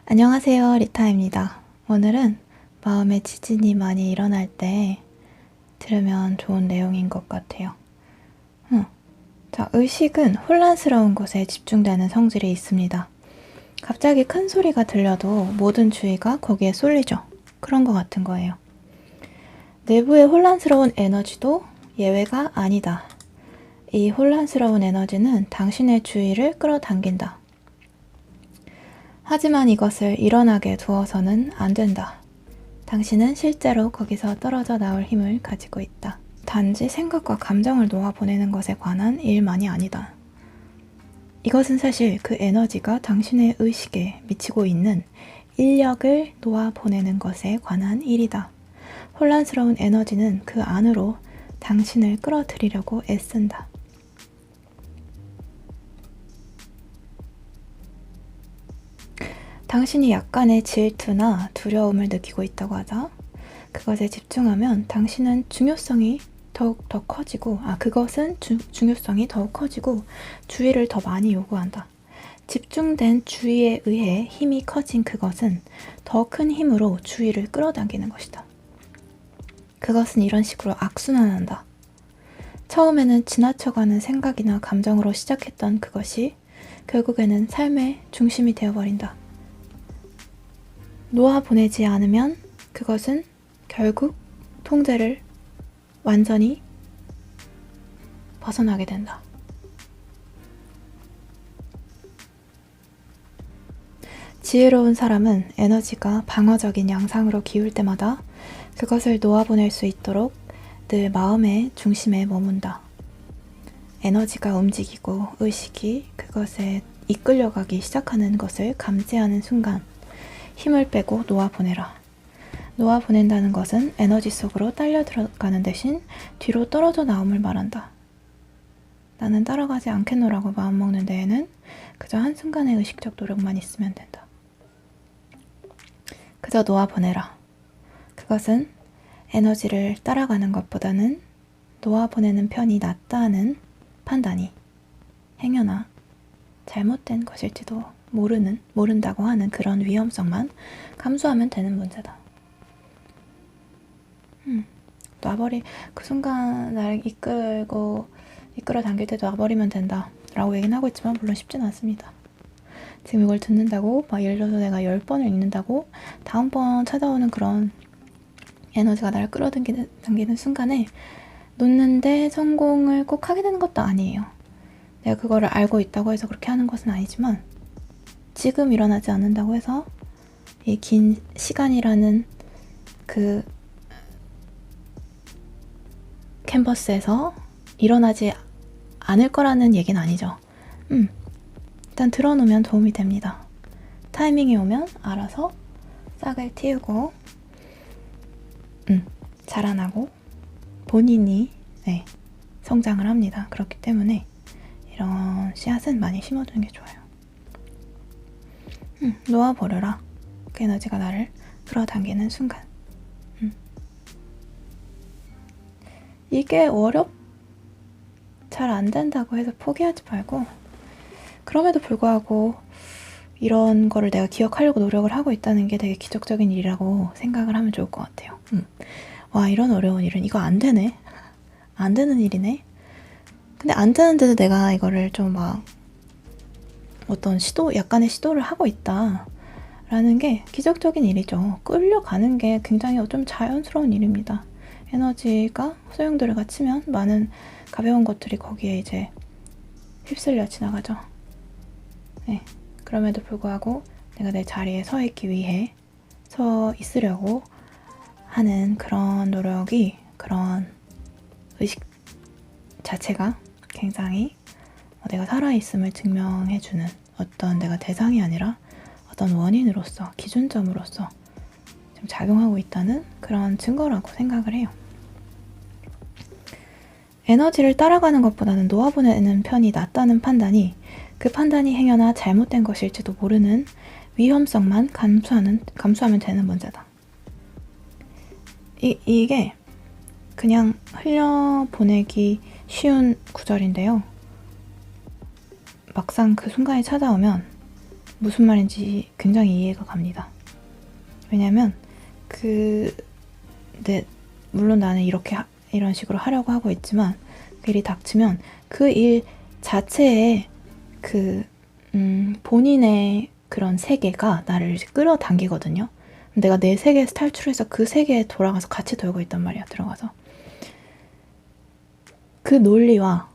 안녕하세요, 리타입니다. 오늘은 마음의 지진이 많이 일어날 때 들으면 좋은 내용인 것 같아요. 자, 의식은 혼란스러운 곳에 집중되는 성질이 있습니다. 갑자기 큰 소리가 들려도 모든 주의가 거기에 쏠리죠. 그런 것 같은 거예요. 내부의 혼란스러운 에너지도 예외가 아니다. 이 혼란스러운 에너지는 당신의 주의를 끌어당긴다. 하지만 이것을 일어나게 두어서는 안 된다. 당신은 실제로 거기서 떨어져 나올 힘을 가지고 있다. 단지 생각과 감정을 놓아보내는 것에 관한 일만이 아니다. 이것은 사실 그 에너지가 당신의 의식에 미치고 있는 인력을 놓아보내는 것에 관한 일이다. 혼란스러운 에너지는 그 안으로 당신을 끌어들이려고 애쓴다. 당신이 약간의 질투나 두려움을 느끼고 있다고 하자. 그것에 집중하면 당신은 중요성이 더욱 더 커지고, 그것은 중요성이 더욱 커지고 주의를 더 많이 요구한다. 집중된 주의에 의해 힘이 커진 그것은 더 큰 힘으로 주의를 끌어당기는 것이다. 그것은 이런 식으로 악순환한다. 처음에는 지나쳐가는 생각이나 감정으로 시작했던 그것이 결국에는 삶의 중심이 되어버린다. 놓아보내지 않으면 그것은 결국 통제를 완전히 벗어나게 된다. 지혜로운 사람은 에너지가 방어적인 양상으로 기울 때마다 그것을 놓아보낼 수 있도록 늘 마음의 중심에 머문다. 에너지가 움직이고 의식이 그것에 이끌려가기 시작하는 것을 감지하는 순간 힘을 빼고 놓아보내라. 놓아보낸다는 것은 에너지 속으로 딸려 들어가는 대신 뒤로 떨어져 나옴을 말한다. 나는 따라가지 않겠노라고 마음먹는 데에는 그저 한순간의 의식적 노력만 있으면 된다. 그저 놓아보내라. 그것은 에너지를 따라가는 것보다는 놓아보내는 편이 낫다는 판단이 행여나 잘못된 것일지도 모른다고 하는 그런 위험성만 감수하면 되는 문제다. 그 순간 나를 이끌어 당길 때 놔버리면 된다 라고 얘기는 하고 있지만 물론 쉽진 않습니다. 지금 이걸 듣는다고 예를 들어서 내가 10번을 읽는다고 다음번 찾아오는 그런 에너지가 나를 끌어당기는 순간에 놓는데 성공을 꼭 하게 되는 것도 아니에요. 내가 그거를 알고 있다고 해서 그렇게 하는 것은 아니지만 지금 일어나지 않는다고 해서 이 긴 시간이라는 그 캔버스에서 일어나지 않을 거라는 얘기는 아니죠. 일단 들어놓으면 도움이 됩니다. 타이밍이 오면 알아서 싹을 틔우고 자라나고 본인이 성장을 합니다. 그렇기 때문에 이런 씨앗은 많이 심어두는 게 좋아요. 놓아버려라. 그 에너지가 나를 끌어당기는 순간. 이게 잘 안 된다고 해서 포기하지 말고, 그럼에도 불구하고 이런 거를 내가 기억하려고 노력을 하고 있다는 게 되게 기적적인 일이라고 생각을 하면 좋을 것 같아요. 와, 이런 어려운 일은 이거 안 되네. 안 되는 일이네. 근데 안 되는데도 내가 이거를 좀 약간의 시도를 하고 있다 라는 게 기적적인 일이죠. 끌려가는 게 굉장히 좀 자연스러운 일입니다. 에너지가 소용돌이가 치면 많은 가벼운 것들이 거기에 이제 휩쓸려 지나가죠. 그럼에도 불구하고 내가 내 자리에 서 있으려고 하는 그런 노력이, 그런 의식 자체가 굉장히 내가 살아있음을 증명해주는 어떤 내가 대상이 아니라 어떤 원인으로서, 기준점으로서 좀 작용하고 있다는 그런 증거라고 생각을 해요. 에너지를 따라가는 것보다는 놓아보내는 편이 낫다는 판단이, 그 판단이 행여나 잘못된 것일지도 모르는 위험성만 감수하면 되는 문제다. 이게 그냥 흘려보내기 쉬운 구절인데요. 막상 그 순간이 찾아오면 무슨 말인지 굉장히 이해가 갑니다. 왜냐면 물론 나는 이런 식으로 하려고 하고 있지만 그 일이 닥치면 그 일 자체에 본인의 그런 세계가 나를 끌어당기거든요. 내가 내 세계에서 탈출해서 그 세계에 돌아가서 같이 돌고 있단 말이야. 들어가서 그 논리와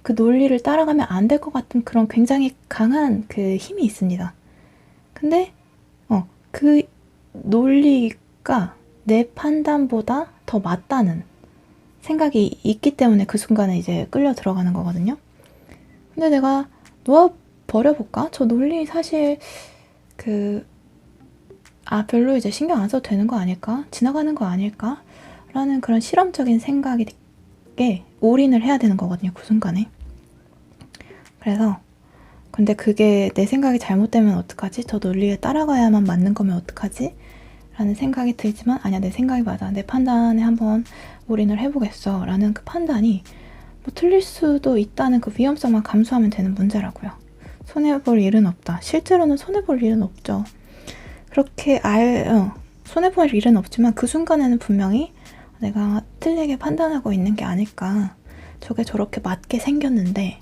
그 논리를 따라가면 안 될 것 같은 그런 굉장히 강한 그 힘이 있습니다. 근데 그 논리가 내 판단보다 더 맞다는 생각이 있기 때문에 그 순간에 이제 끌려 들어가는 거거든요. 근데 내가 놓아버려볼까? 저 논리 사실 별로 이제 신경 안 써도 되는 거 아닐까? 지나가는 거 아닐까? 라는 그런 실험적인 생각에 올인을 해야 되는 거거든요. 그 순간에. 그래서 근데 그게 내 생각이 잘못되면 어떡하지? 저 논리에 따라가야만 맞는 거면 어떡하지? 라는 생각이 들지만 아니야, 내 생각이 맞아. 내 판단에 한번 올인을 해보겠어. 라는 그 판단이 뭐 틀릴 수도 있다는 그 위험성만 감수하면 되는 문제라고요. 손해볼 일은 없다. 실제로는 손해볼 일은 없죠. 그렇게 손해볼 일은 없지만 그 순간에는 분명히 내가 틀리게 판단하고 있는 게 아닐까. 저게 저렇게 맞게 생겼는데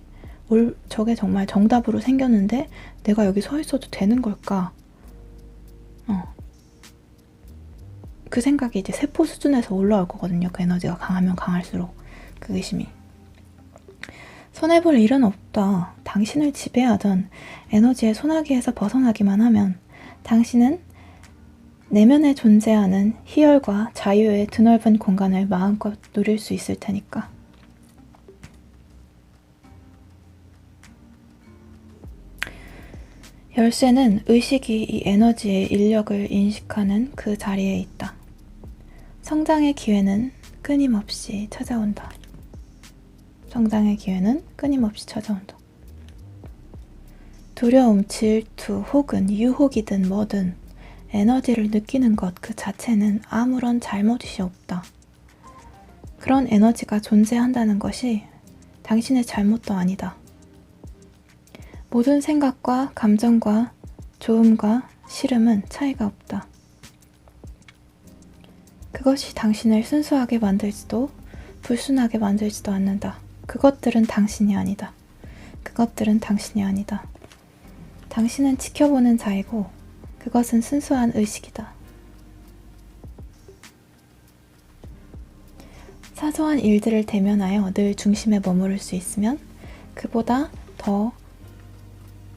저게 정말 정답으로 생겼는데 내가 여기 서 있어도 되는 걸까? 그 생각이 이제 세포 수준에서 올라올 거거든요. 그 에너지가 강하면 강할수록 그 의심이. 손해볼 일은 없다. 당신을 지배하던 에너지의 소나기에서 벗어나기만 하면 당신은 내면에 존재하는 희열과 자유의 드넓은 공간을 마음껏 누릴 수 있을 테니까. 열쇠는 의식이 이 에너지의 인력을 인식하는 그 자리에 있다. 성장의 기회는 끊임없이 찾아온다. 성장의 기회는 끊임없이 찾아온다. 두려움, 질투, 혹은 유혹이든 뭐든 에너지를 느끼는 것 그 자체는 아무런 잘못이 없다. 그런 에너지가 존재한다는 것이 당신의 잘못도 아니다. 모든 생각과 감정과 좋음과 싫음은 차이가 없다. 그것이 당신을 순수하게 만들지도 불순하게 만들지도 않는다. 그것들은 당신이 아니다. 그것들은 당신이 아니다. 당신은 지켜보는 자이고 그것은 순수한 의식이다. 사소한 일들을 대면하여 늘 중심에 머무를 수 있으면 그보다 더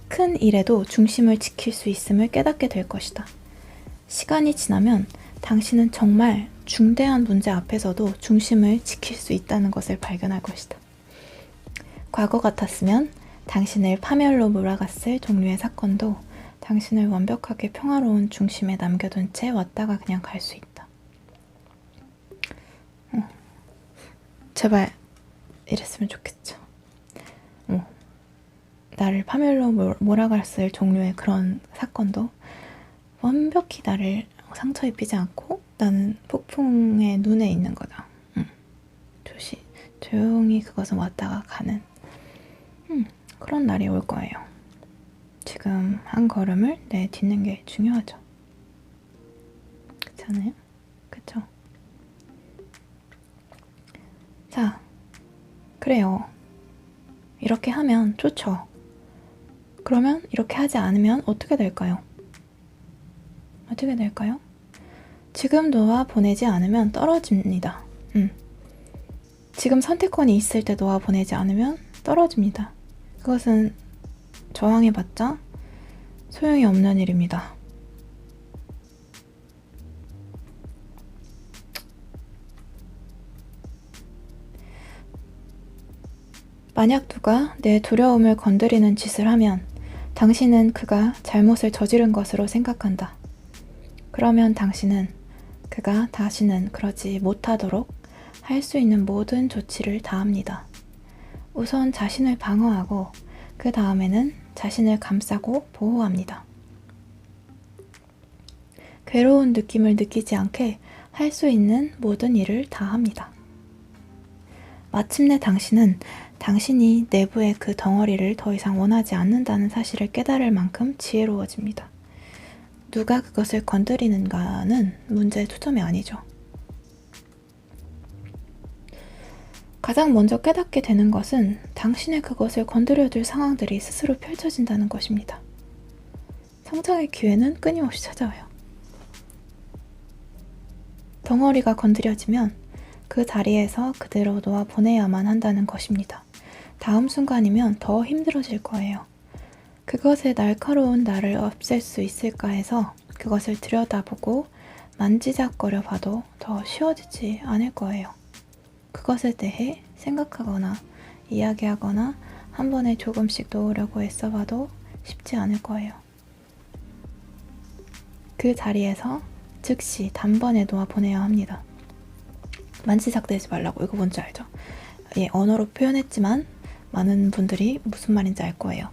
큰 일에도 중심을 지킬 수 있음을 깨닫게 될 것이다. 시간이 지나면 당신은 정말 중대한 문제 앞에서도 중심을 지킬 수 있다는 것을 발견할 것이다. 과거 같았으면 당신을 파멸로 몰아갔을 종류의 사건도 당신을 완벽하게 평화로운 중심에 남겨둔 채 왔다가 그냥 갈 수 있다. 제발 이랬으면 좋겠죠. 나를 파멸로 몰아갔을 종류의 그런 사건도 완벽히 나를 상처 입히지 않고 나는 폭풍의 눈에 있는 거다. 조용히 그것은 왔다가 가는 그런 날이 올 거예요. 지금 한 걸음을 내딛는 게 중요하죠. 그렇지 않아요? 그쵸? 자, 그래요. 이렇게 하면 좋죠. 그러면 이렇게 하지 않으면 어떻게 될까요? 어떻게 될까요? 지금 놓아 보내지 않으면 떨어집니다. 지금 선택권이 있을 때 놓아 보내지 않으면 떨어집니다. 그것은 저항해봤자 소용이 없는 일입니다. 만약 누가 내 두려움을 건드리는 짓을 하면 당신은 그가 잘못을 저지른 것으로 생각한다. 그러면 당신은 그가 다시는 그러지 못하도록 할 수 있는 모든 조치를 다합니다. 우선 자신을 방어하고 그 다음에는 자신을 감싸고 보호합니다. 괴로운 느낌을 느끼지 않게 할 수 있는 모든 일을 다 합니다. 마침내 당신은 당신이 내부의 그 덩어리를 더 이상 원하지 않는다는 사실을 깨달을 만큼 지혜로워집니다. 누가 그것을 건드리는가는 문제의 초점이 아니죠. 가장 먼저 깨닫게 되는 것은 당신의 그것을 건드려줄 상황들이 스스로 펼쳐진다는 것입니다. 성장의 기회는 끊임없이 찾아와요. 덩어리가 건드려지면 그 자리에서 그대로 놓아보내야만 한다는 것입니다. 다음 순간이면 더 힘들어질 거예요. 그것의 날카로운 나를 없앨 수 있을까 해서 그것을 들여다보고 만지작거려 봐도 더 쉬워지지 않을 거예요. 그것에 대해 생각하거나 이야기하거나 한 번에 조금씩 놓으려고 애써봐도 쉽지 않을 거예요. 그 자리에서 즉시 단번에 놓아보내야 합니다. 만지작대지 말라고. 이거 뭔지 알죠? 예, 언어로 표현했지만 많은 분들이 무슨 말인지 알 거예요.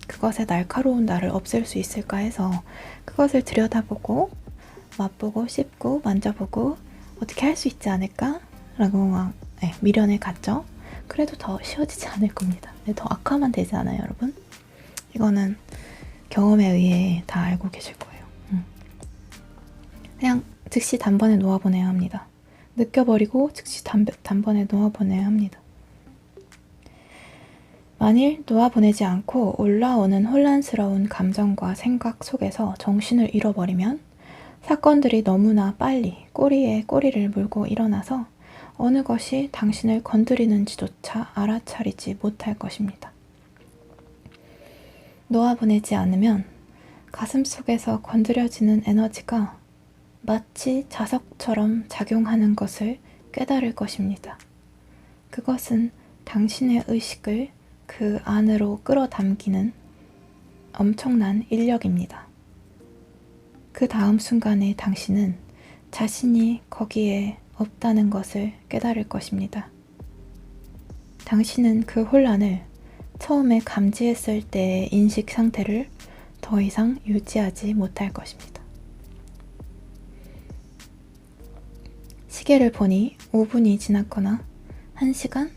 그것의 날카로운 나를 없앨 수 있을까 해서 그것을 들여다보고 맛보고 씹고 만져보고 어떻게 할 수 있지 않을까? 라고 막 미련을 갖죠. 그래도 더 쉬워지지 않을 겁니다. 더 악화만 되지 않아요, 여러분? 이거는 경험에 의해 다 알고 계실 거예요. 그냥 즉시 단번에 놓아보내야 합니다. 느껴버리고 즉시 단번에 놓아보내야 합니다. 만일 놓아보내지 않고 올라오는 혼란스러운 감정과 생각 속에서 정신을 잃어버리면 사건들이 너무나 빨리 꼬리에 꼬리를 물고 일어나서 어느 것이 당신을 건드리는지조차 알아차리지 못할 것입니다. 놓아보내지 않으면 가슴속에서 건드려지는 에너지가 마치 자석처럼 작용하는 것을 깨달을 것입니다. 그것은 당신의 의식을 그 안으로 끌어당기는 엄청난 인력입니다. 그 다음 순간에 당신은 자신이 거기에 없다는 것을 깨달을 것입니다. 당신은 그 혼란을 처음에 감지했을 때의 인식 상태를 더 이상 유지하지 못할 것입니다. 시계를 보니 5분이 지났거나 1시간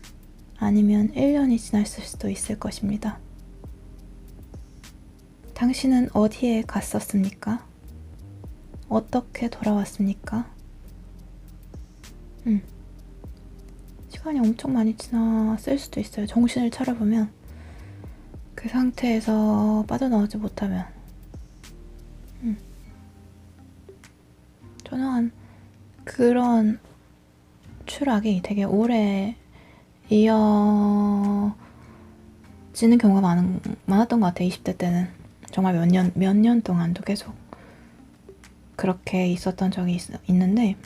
아니면 1년이 지났을 수도 있을 것입니다. 당신은 어디에 갔었습니까? 어떻게 돌아왔습니까? 시간이 엄청 많이 지났을 수도 있어요. 정신을 차려보면 그 상태에서 빠져나오지 못하면 저는 그런 추락이 되게 오래 이어지는 경우가 많았던 것 같아요. 20대 때는 정말 몇 년 동안도 계속 그렇게 있었던 적이 있는데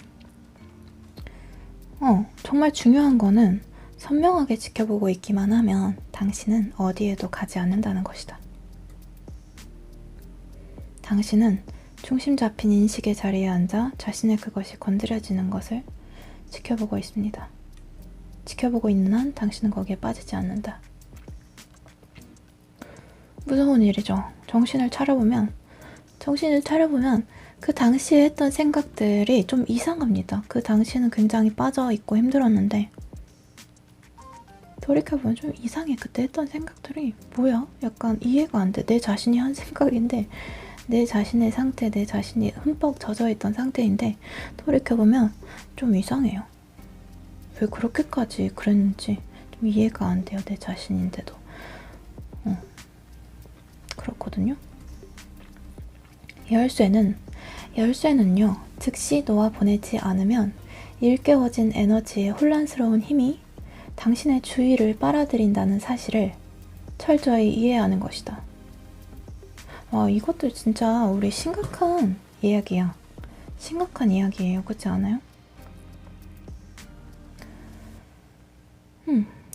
정말 중요한 거는 선명하게 지켜보고 있기만 하면 당신은 어디에도 가지 않는다는 것이다. 당신은 중심 잡힌 인식의 자리에 앉아 자신의 그것이 건드려지는 것을 지켜보고 있습니다. 지켜보고 있는 한 당신은 거기에 빠지지 않는다. 무서운 일이죠. 정신을 차려보면 그 당시에 했던 생각들이 좀 이상합니다. 그 당시에는 굉장히 빠져있고 힘들었는데 돌이켜보면 좀 이상해. 그때 했던 생각들이 뭐야? 약간 이해가 안 돼. 내 자신이 한 생각인데 내 자신의 상태, 내 자신이 흠뻑 젖어있던 상태인데 돌이켜보면 좀 이상해요. 왜 그렇게까지 그랬는지 좀 이해가 안 돼요. 내 자신인데도. 그렇거든요. 열쇠는요, 즉시 놓아보내지 않으면 일깨워진 에너지의 혼란스러운 힘이 당신의 주의를 빨아들인다는 사실을 철저히 이해하는 것이다. 와, 이것도 진짜 우리 심각한 이야기야. 심각한 이야기예요. 그렇지 않아요?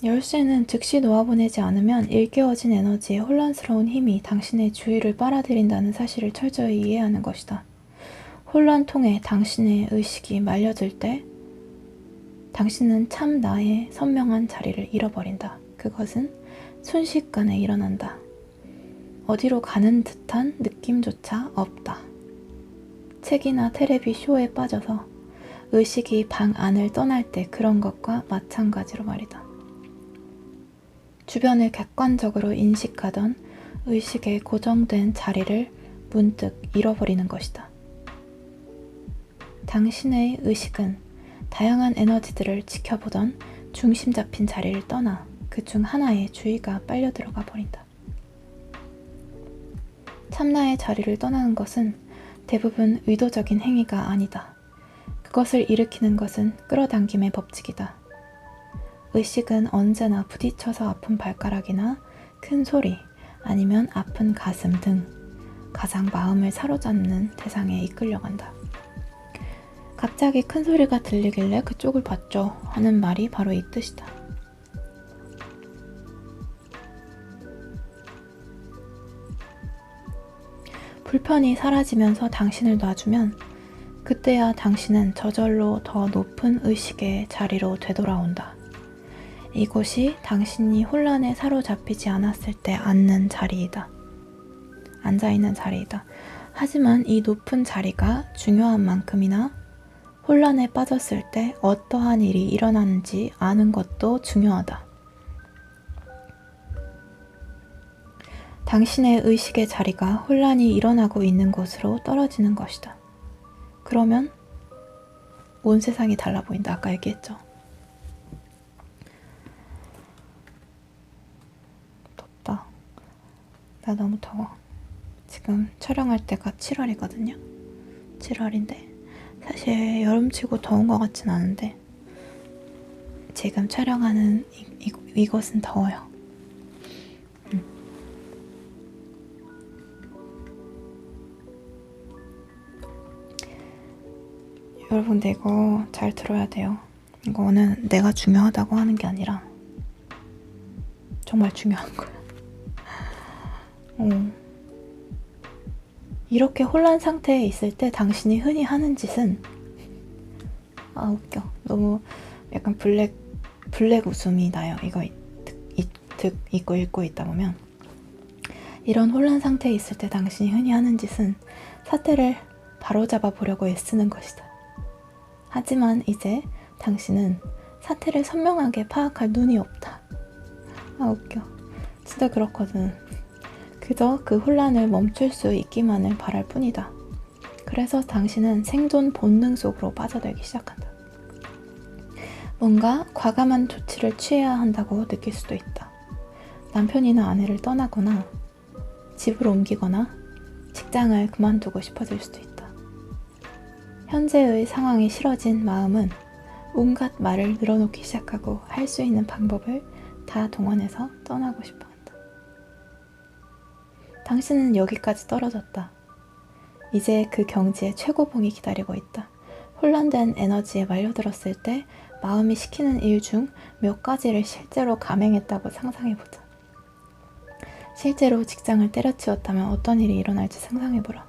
열쇠는 즉시 놓아보내지 않으면 일깨워진 에너지의 혼란스러운 힘이 당신의 주의를 빨아들인다는 사실을 철저히 이해하는 것이다. 혼란통에 당신의 의식이 말려들 때 당신은 참 나의 선명한 자리를 잃어버린다. 그것은 순식간에 일어난다. 어디로 가는 듯한 느낌조차 없다. 책이나 테레비 쇼에 빠져서 의식이 방 안을 떠날 때 그런 것과 마찬가지로 말이다. 주변을 객관적으로 인식하던 의식의 고정된 자리를 문득 잃어버리는 것이다. 당신의 의식은 다양한 에너지들을 지켜보던 중심 잡힌 자리를 떠나 그 중 하나에 주의가 빨려 들어가 버린다. 참나의 자리를 떠나는 것은 대부분 의도적인 행위가 아니다. 그것을 일으키는 것은 끌어당김의 법칙이다. 의식은 언제나 부딪혀서 아픈 발가락이나 큰 소리, 아니면 아픈 가슴 등 가장 마음을 사로잡는 대상에 이끌려간다. 갑자기 큰 소리가 들리길래 그쪽을 봤죠 하는 말이 바로 이 뜻이다. 불편이 사라지면서 당신을 놔주면 그때야 당신은 저절로 더 높은 의식의 자리로 되돌아온다. 이곳이 당신이 혼란에 사로잡히지 않았을 때 앉아있는 자리이다. 하지만 이 높은 자리가 중요한 만큼이나 혼란에 빠졌을 때 어떠한 일이 일어나는지 아는 것도 중요하다. 당신의 의식의 자리가 혼란이 일어나고 있는 곳으로 떨어지는 것이다. 그러면 온 세상이 달라 보인다. 아까 얘기했죠. 덥다. 나 너무 더워. 지금 촬영할 때가 7월이거든요. 7월인데 사실 여름치고 더운 것 같진 않은데 지금 촬영하는 이곳은 더워요. 여러분들 이거 잘 들어야 돼요. 이거는 내가 중요하다고 하는 게 아니라 정말 중요한 거야. 이렇게 혼란 상태에 있을 때 당신이 흔히 하는 짓은 웃겨. 너무 약간 블랙 웃음이 나요. 이거 읽고 있다 보면 이런 혼란 상태에 있을 때 당신이 흔히 하는 짓은 사태를 바로잡아 보려고 애쓰는 것이다. 하지만 이제 당신은 사태를 선명하게 파악할 눈이 없다. 웃겨. 진짜 그렇거든. 그저 그 혼란을 멈출 수 있기만을 바랄 뿐이다. 그래서 당신은 생존 본능 속으로 빠져들기 시작한다. 뭔가 과감한 조치를 취해야 한다고 느낄 수도 있다. 남편이나 아내를 떠나거나 집을 옮기거나 직장을 그만두고 싶어질 수도 있다. 현재의 상황이 싫어진 마음은 온갖 말을 늘어놓기 시작하고 할 수 있는 방법을 다 동원해서 떠나고 싶어 한다. 당신은 여기까지 떨어졌다. 이제 그 경지의 최고봉이 기다리고 있다. 혼란된 에너지에 말려들었을 때 마음이 시키는 일 중 몇 가지를 실제로 감행했다고 상상해보자. 실제로 직장을 때려치웠다면 어떤 일이 일어날지 상상해보라.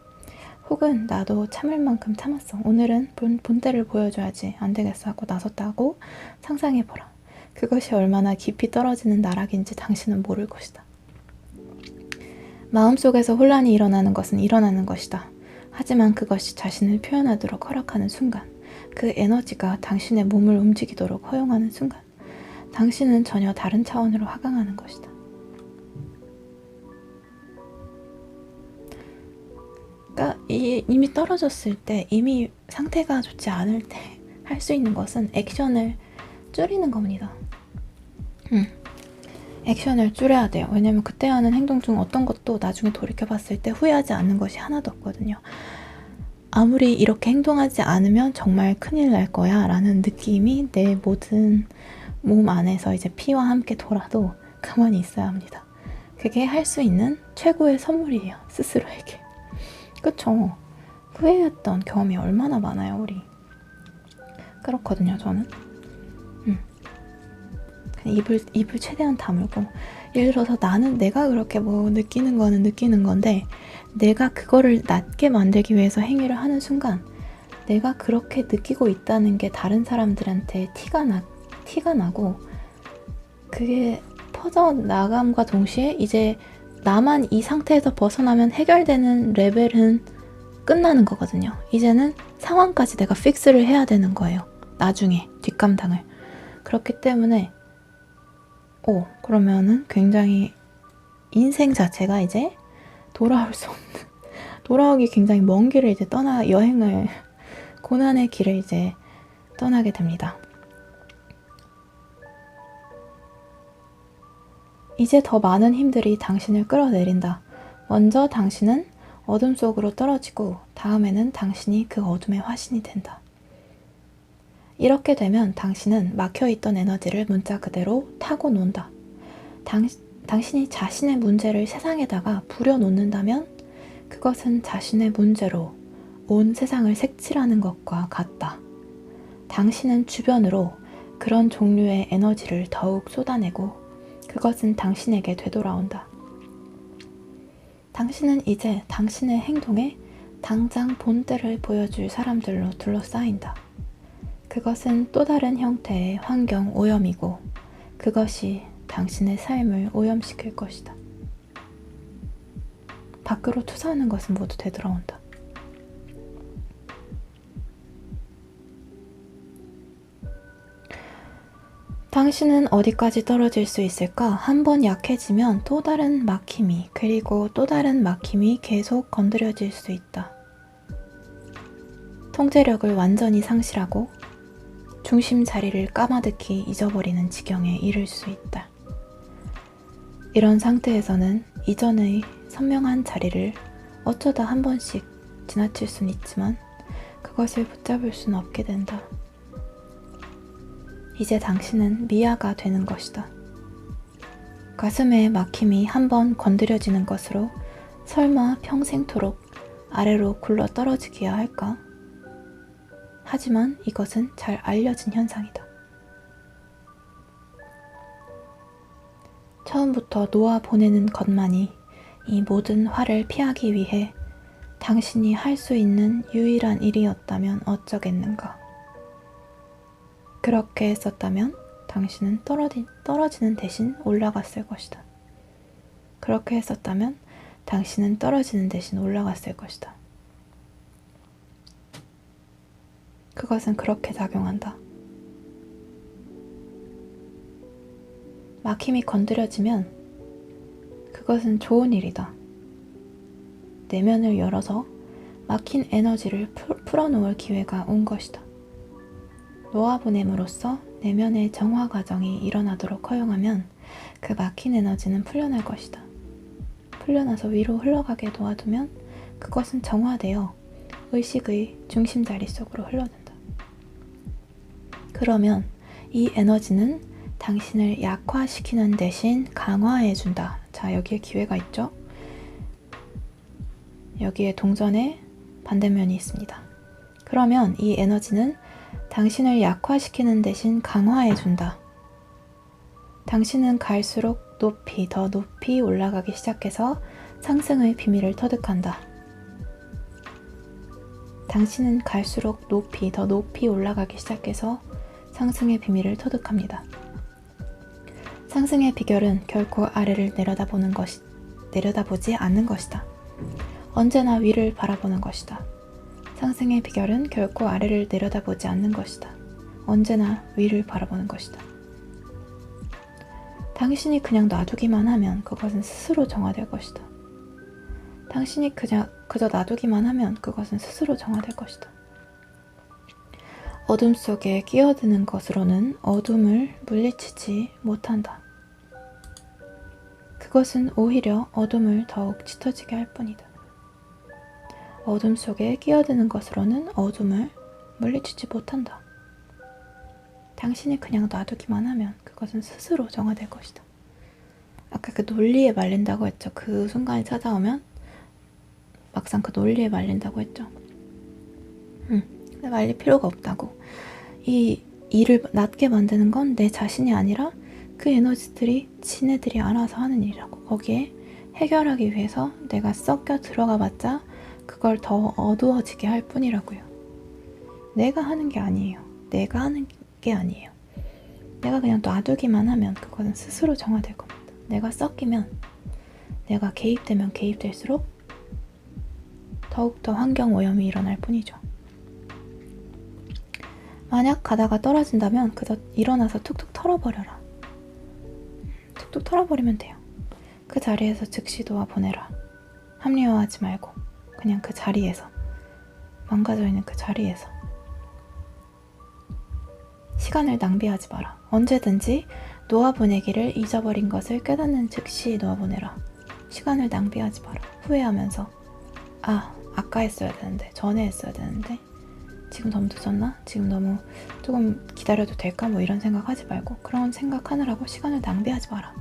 혹은 나도 참을 만큼 참았어. 오늘은 본때를 보여줘야지. 안 되겠어 하고 나섰다고 상상해보라. 그것이 얼마나 깊이 떨어지는 나락인지 당신은 모를 것이다. 마음속에서 혼란이 일어나는 것은 일어나는 것이다. 하지만 그것이 자신을 표현하도록 허락하는 순간, 그 에너지가 당신의 몸을 움직이도록 허용하는 순간, 당신은 전혀 다른 차원으로 하강하는 것이다. 그러니까 이미 떨어졌을 때, 이미 상태가 좋지 않을 때 할 수 있는 것은 액션을 줄이는 겁니다. 액션을 줄여야 돼요. 왜냐면 그때 하는 행동 중 어떤 것도 나중에 돌이켜봤을 때 후회하지 않는 것이 하나도 없거든요. 아무리 이렇게 행동하지 않으면 정말 큰일 날 거야 라는 느낌이 내 모든 몸 안에서 이제 피와 함께 돌아도 가만히 있어야 합니다. 그게 할 수 있는 최고의 선물이에요. 스스로에게. 그쵸? 후회했던 경험이 얼마나 많아요, 우리. 그렇거든요, 저는. 입을 최대한 다물고, 예를 들어서 내가 그렇게 뭐 느끼는 거는 느끼는 건데, 내가 그거를 낫게 만들기 위해서 행위를 하는 순간, 내가 그렇게 느끼고 있다는 게 다른 사람들한테 티가 나고, 그게 퍼져나감과 동시에 이제 나만 이 상태에서 벗어나면 해결되는 레벨은 끝나는 거거든요. 이제는 상황까지 내가 픽스를 해야 되는 거예요. 나중에 뒷감당을. 그렇기 때문에 그러면은 굉장히 인생 자체가 이제 돌아오기 굉장히 먼 길을 이제 고난의 길을 이제 떠나게 됩니다. 이제 더 많은 힘들이 당신을 끌어내린다. 먼저 당신은 어둠 속으로 떨어지고 다음에는 당신이 그 어둠의 화신이 된다. 이렇게 되면 당신은 막혀있던 에너지를 문자 그대로 타고 논다. 당신이 자신의 문제를 세상에다가 부려놓는다면 그것은 자신의 문제로 온 세상을 색칠하는 것과 같다. 당신은 주변으로 그런 종류의 에너지를 더욱 쏟아내고 그것은 당신에게 되돌아온다. 당신은 이제 당신의 행동에 당장 본때를 보여줄 사람들로 둘러싸인다. 그것은 또 다른 형태의 환경 오염이고 그것이 당신의 삶을 오염시킬 것이다. 밖으로 투사하는 것은 모두 되돌아온다. 당신은 어디까지 떨어질 수 있을까? 한번 약해지면 또 다른 막힘이 그리고 또 다른 막힘이 계속 건드려질 수 있다. 통제력을 완전히 상실하고 중심 자리를 까마득히 잊어버리는 지경에 이를 수 있다. 이런 상태에서는 이전의 선명한 자리를 어쩌다 한 번씩 지나칠 수는 있지만 그것을 붙잡을 수는 없게 된다. 이제 당신은 미아가 되는 것이다. 가슴의 막힘이 한번 건드려지는 것으로 설마 평생토록 아래로 굴러 떨어지기야 할까? 하지만 이것은 잘 알려진 현상이다. 처음부터 놓아보내는 것만이 이 모든 화를 피하기 위해 당신이 할 수 있는 유일한 일이었다면 어쩌겠는가. 그렇게 했었다면 당신은 떨어지는 대신 올라갔을 것이다. 그렇게 했었다면 당신은 떨어지는 대신 올라갔을 것이다. 그것은 그렇게 작용한다. 막힘이 건드려지면 그것은 좋은 일이다. 내면을 열어서 막힌 에너지를 풀어놓을 기회가 온 것이다. 놓아보냄으로써 내면의 정화 과정이 일어나도록 허용하면 그 막힌 에너지는 풀려날 것이다. 풀려나서 위로 흘러가게 놓아두면 그것은 정화되어 의식의 중심 자리 속으로 흘러든다. 그러면 이 에너지는 당신을 약화시키는 대신 강화해준다. 자, 여기에 기회가 있죠? 여기에 동전의 반대면이 있습니다. 그러면 이 에너지는 당신을 약화시키는 대신 강화해준다. 당신은 갈수록 더 높이 올라가기 시작해서 상승의 비밀을 터득한다. 당신은 갈수록 더 높이 올라가기 시작해서 상승의 비밀을 터득합니다. 상승의 비결은 결코 아래를 내려다보지 않는 것이다. 언제나 위를 바라보는 것이다. 상승의 비결은 결코 아래를 내려다보지 않는 것이다. 언제나 위를 바라보는 것이다. 당신이 그냥 놔두기만 하면 그것은 스스로 정화될 것이다. 당신이 그저 놔두기만 하면 그것은 스스로 정화될 것이다. 어둠 속에 끼어드는 것으로는 어둠을 물리치지 못한다. 그것은 오히려 어둠을 더욱 짙어지게 할 뿐이다. 어둠 속에 끼어드는 것으로는 어둠을 물리치지 못한다. 당신이 그냥 놔두기만 하면 그것은 스스로 정화될 것이다. 아까 그 논리에 말린다고 했죠. 그 순간이 찾아오면 막상 그 논리에 말린다고 했죠. 근데 말릴 필요가 없다고. 이 일을 낫게 만드는 건 내 자신이 아니라 그 에너지들이 지네들이 알아서 하는 일이라고. 거기에 해결하기 위해서 내가 섞여 들어가 봤자 그걸 더 어두워지게 할 뿐이라고요. 내가 하는 게 아니에요. 내가 그냥 놔두기만 하면 그것은 스스로 정화될 겁니다. 내가 섞이면, 내가 개입되면 개입될수록 더욱더 환경 오염이 일어날 뿐이죠. 만약 가다가 떨어진다면 그저 일어나서 툭툭 털어버려라. 뚝뚝 털어버리면 돼요. 그 자리에서 즉시 놓아보내라. 합리화하지 말고 그냥 그 자리에서, 망가져 있는 그 자리에서. 시간을 낭비하지 마라. 언제든지 놓아보내기를 잊어버린 것을 깨닫는 즉시 놓아보내라. 시간을 낭비하지 마라. 후회하면서 아까 했어야 되는데, 전에 했어야 되는데, 지금 너무 늦었나? 지금 너무 조금 기다려도 될까? 뭐 이런 생각하지 말고 그런 생각하느라고 시간을 낭비하지 마라.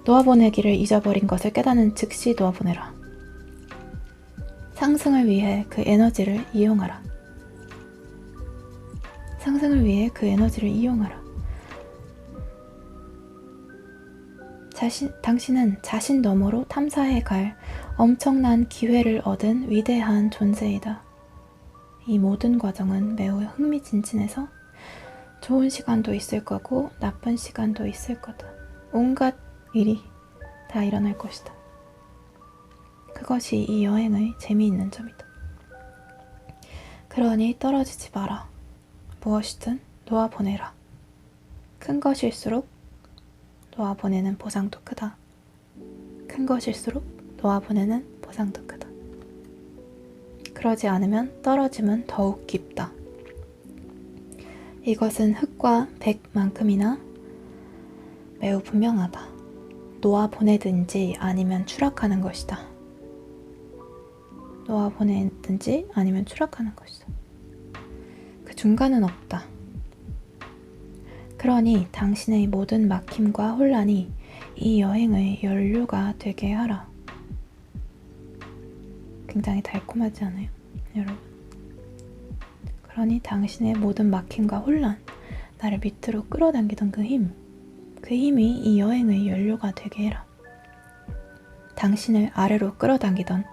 놓아보내기를 잊어버린 것을 깨닫는 즉시 놓아보내라. 상승을 위해 그 에너지를 이용하라. 상승을 위해 그 에너지를 이용하라. 당신은 자신 너머로 탐사해 갈 엄청난 기회를 얻은 위대한 존재이다. 이 모든 과정은 매우 흥미진진해서 좋은 시간도 있을 거고 나쁜 시간도 있을 거다. 온갖 일이 다 일어날 것이다. 그것이 이 여행의 재미있는 점이다. 그러니 떨어지지 마라. 무엇이든 놓아보내라. 큰 것일수록 놓아보내는 보상도 크다. 큰 것일수록 놓아보내는 보상도 크다. 그러지 않으면 떨어짐은 더욱 깊다. 이것은 흙과 백만큼이나 매우 분명하다. 놓아보내든지 아니면 추락하는 것이다. 놓아보내든지 아니면 추락하는 것이다. 그 중간은 없다. 그러니 당신의 모든 막힘과 혼란이 이 여행의 연료가 되게 하라. 굉장히 달콤하지 않아요, 여러분? 그러니 당신의 모든 막힘과 혼란, 나를 밑으로 끌어당기던 그 힘이 이 여행의 연료가 되게 해라. 당신을 아래로 끌어당기던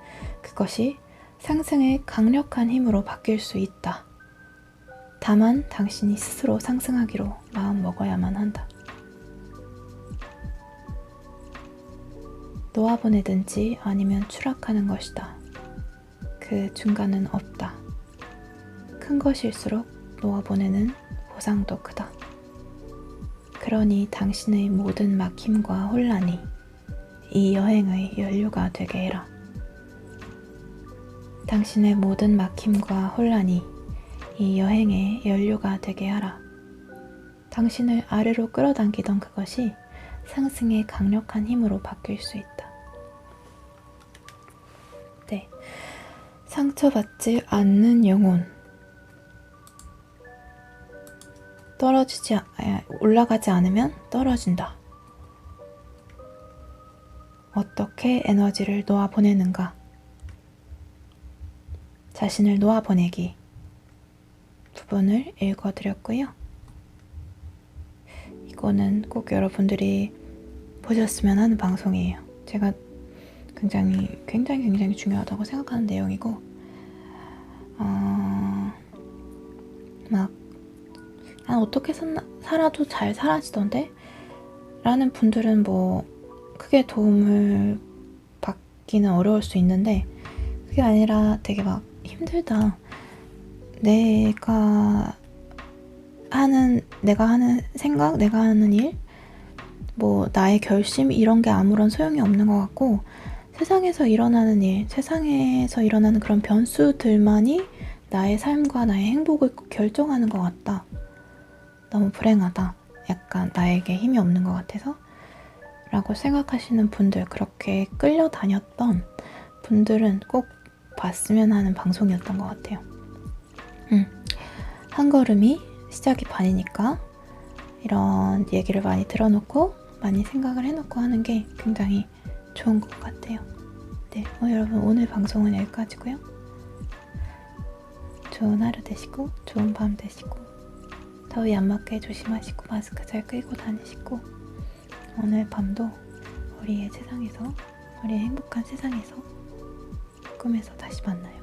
그것이 상승의 강력한 힘으로 바뀔 수 있다. 다만 당신이 스스로 상승하기로 마음 먹어야만 한다. 놓아보내든지 아니면 추락하는 것이다. 그 중간은 없다. 큰 것일수록 놓아보내는 보상도 크다. 그러니 당신의 모든 막힘과 혼란이 이 여행의 연료가 되게 해라. 당신의 모든 막힘과 혼란이 이 여행의 연료가 되게 하라. 당신을 아래로 끌어당기던 그것이 상승의 강력한 힘으로 바뀔 수 있다. 네, 상처받지 않는 영혼. 올라가지 않으면 떨어진다. 어떻게 에너지를 놓아보내는가? 자신을 놓아보내기 부분을 읽어드렸고요. 이거는 꼭 여러분들이 보셨으면 하는 방송이에요. 제가 굉장히 중요하다고 생각하는 내용이고, 난 어떻게 살아도 잘 사라지던데? 라는 분들은 뭐 크게 도움을 받기는 어려울 수 있는데, 그게 아니라 되게 막 힘들다. 내가 하는 생각, 내가 하는 일, 뭐 나의 결심 이런 게 아무런 소용이 없는 것 같고, 세상에서 일어나는 일, 세상에서 일어나는 그런 변수들만이 나의 삶과 나의 행복을 결정하는 것 같다. 너무 불행하다. 약간 나에게 힘이 없는 것 같아서 라고 생각하시는 분들, 그렇게 끌려다녔던 분들은 꼭 봤으면 하는 방송이었던 것 같아요. 한 걸음이 시작이 반이니까 이런 얘기를 많이 들어놓고 많이 생각을 해놓고 하는 게 굉장히 좋은 것 같아요. 네, 여러분 오늘 방송은 여기까지고요. 좋은 하루 되시고 좋은 밤 되시고 더위 안 맞게 조심하시고 마스크 잘 끼고 다니시고 오늘 밤도 우리의 행복한 세상에서 꿈에서 다시 만나요.